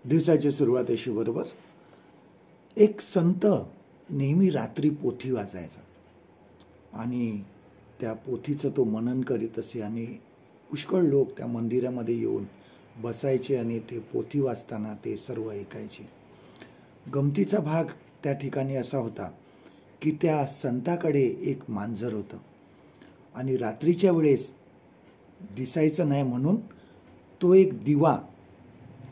दिवसाची सुरुवात अशी बरोबर. एक संत नेहमी रात्री पोथी वाचायचा आणि त्या पोथीचं तो मनन करीत असे आणि पुष्कळ लोक त्या मंदिरामध्ये येऊन बसायचे आणि ते पोथी वाचताना ते सर्व ऐकायचे. गमतीचा भाग त्या ठिकाणी असा होता की त्या संताकडे एक मांजर होतं आणि रात्रीच्या वेळेस दिसायचं नाही म्हणून तो एक दिवा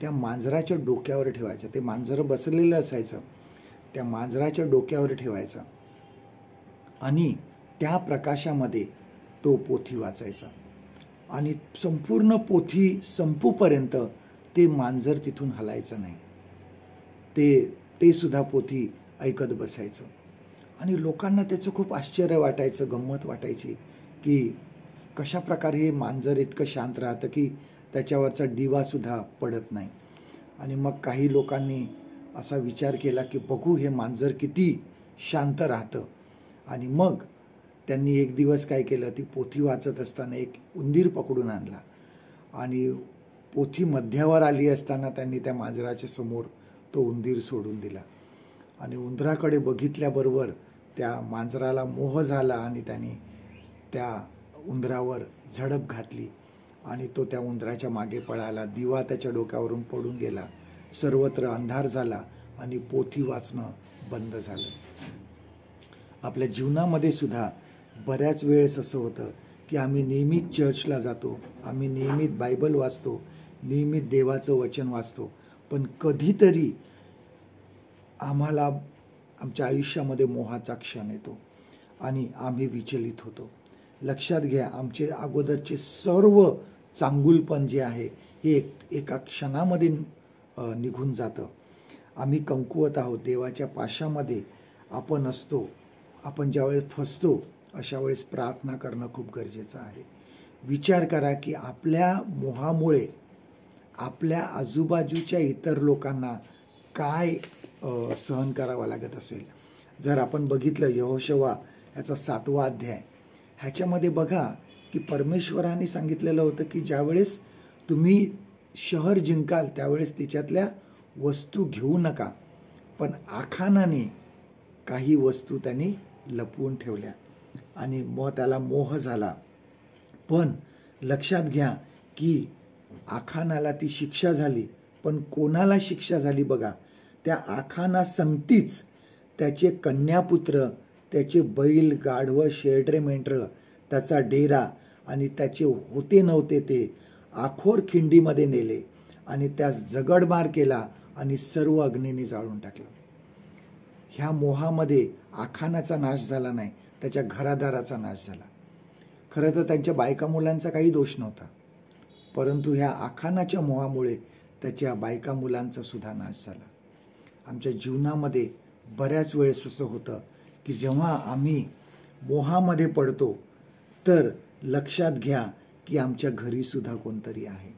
त्या मांजराच्या डोक्यावर ठेवायचा. ते मांजर बसलेलं असायचं, त्या मांजराच्या डोक्यावर ठेवायचा आणि त्या प्रकाशामध्ये तो पोथी वाचायचा आणि संपूर्ण पोथी संपूपर्यंत ते मांजर तिथून हलायचं नाही. ते सुद्धा पोथी ऐकत बसायचं आणि लोकांना त्याचं खूप आश्चर्य वाटायचं, गंमत वाटायची की कशा प्रकारे हे मांजर इतकं शांत राहतं की त्याच्यावरचा दिवासुद्धा पडत नाही. आणि मग काही लोकांनी असा विचार केला की बघू हे मांजर किती शांत राहतं. आणि मग त्यांनी एक दिवस काय केलं, ती पोथी वाचत असताना एक उंदीर पकडून आणला आणि पोथी मध्यावर आली असताना त्यांनी त्या मांजराच्या समोर तो उंदीर सोडून दिला आणि उंदराकडे बघितल्याबरोबर त्या मांजराला मोह झाला आणि त्याने त्या उंदरावर झडप घातली आणि तो त्या उंदराच्या मागे पळाला. दिवा त्याच्या डोक्यावरून पडून गेला, सर्वत्र अंधार झाला आणि पोथी वाचणं बंद झालं. आपल्या जीवनामध्ये सुद्धा बऱ्याच वेळेस असं होतं की आम्ही नियमित चर्चला जातो, आम्ही नियमित बायबल वाचतो, नियमित देवाचं वचन वाचतो, पण कधीतरी आम्हाला आमच्या आयुष्यामध्ये मोहाचा क्षण येतो आणि आम्ही विचलित होतो. लक्षात घ्या, आमचे अगोदरचे सर्व चांगुलपण जे आहे हे एका क्षणामध्ये निघून जातं. आम्ही कमकुवत आहोत, देवाच्या पाशामध्ये आपण असतो. आपण ज्यावेळेस फसतो अशा वेळेस प्रार्थना करणं खूप गरजेचं आहे. विचार करा की आपल्या मोहामुळे आपल्या आजूबाजूच्या इतर लोकांना काय सहन करावं लागत असेल. जर आपण बघितलं यहोशुवा ह्याचा 7वा अध्याय, ह्याच्यामध्ये बघा की परमेश्वराने सांगितलेलं होतं की ज्यावेळेस तुम्ही शहर जिंकाल त्यावेळेस तिच्यातल्या वस्तू घेऊ नका, पण आखानाने काही वस्तू त्यांनी लपवून ठेवल्या आणि मग त्याला मोह झाला. पण लक्षात घ्या की आखानाला ती शिक्षा झाली, पण कोणाला शिक्षा झाली बघा, त्या आखाना संगतीच त्याचे कन्यापुत्र, त्याचे बैल, गाढवं, शेरडे, मेंढरं, त्याचा डेरा आणि त्याचे होते नव्हते ते आखोर खिंडीमध्ये नेले आणि त्यास जगडमार केला आणि सर्व अग्नीने जाळून टाकलं. ह्या मोहामध्ये आखानाचा नाश झाला नाही, त्याच्या घरादाराचा नाश झाला. खरं तर त्यांच्या बायका मुलांचा काही दोष नव्हता, परंतु ह्या आखानाच्या मोहामुळे त्याच्या बायका मुलांचा सुद्धा नाश झाला. आमच्या जीवनामध्ये बऱ्याच वेळेस असं होतं की जेव्हा आम्ही मोहामध्ये पडतो तर लक्षात घ्या की आमच्या घरीसुद्धा कोणतरी आहे.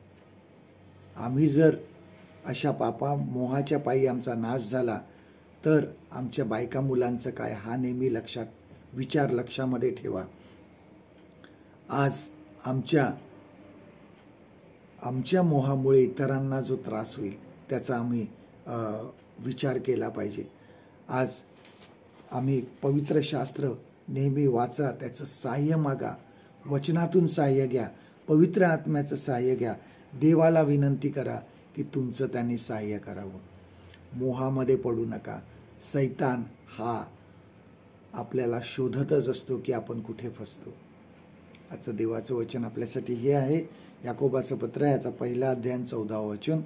आम्ही जर अशा मोहाच्या पायी आमचा नाश झाला तर आमच्या बायका मुलांचं काय, हा नेहमी लक्षामध्ये ठेवा. आज आमच्या मोहामुळे इतरांना जो त्रास होईल त्याचा आम्ही विचार केला पाहिजे. आज आम्ही पवित्र शास्त्र नेहमी वाचा, त्याचं सहाय्य मागा, वचनातून सहाय्य घ्या, पवित्र आत्म्याचं सहाय्य घ्या, देवाला विनंती करा की तुमचं त्यांनी सहाय्य करावं. मोहामध्ये पडू नका. सैतान हा आपल्याला शोधतच असतो की आपण कुठे फसतो. आजचं देवाचं वचन आपल्यासाठी हे आहे, याकोबाचं पत्र याचा 1 अध्याय 14 वचन,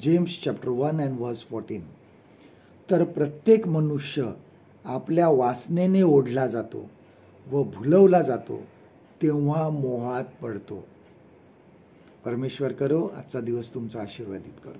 जेम्स चॅप्टर 1 and verse 14. तर प्रत्येक मनुष्य आपल्या वासनेने ओढला जातो व भुलवला जातो तेव्हा मोहात पडतो. परमेश्वर करो आजचा दिवस तुमचा आशीर्वादित करो.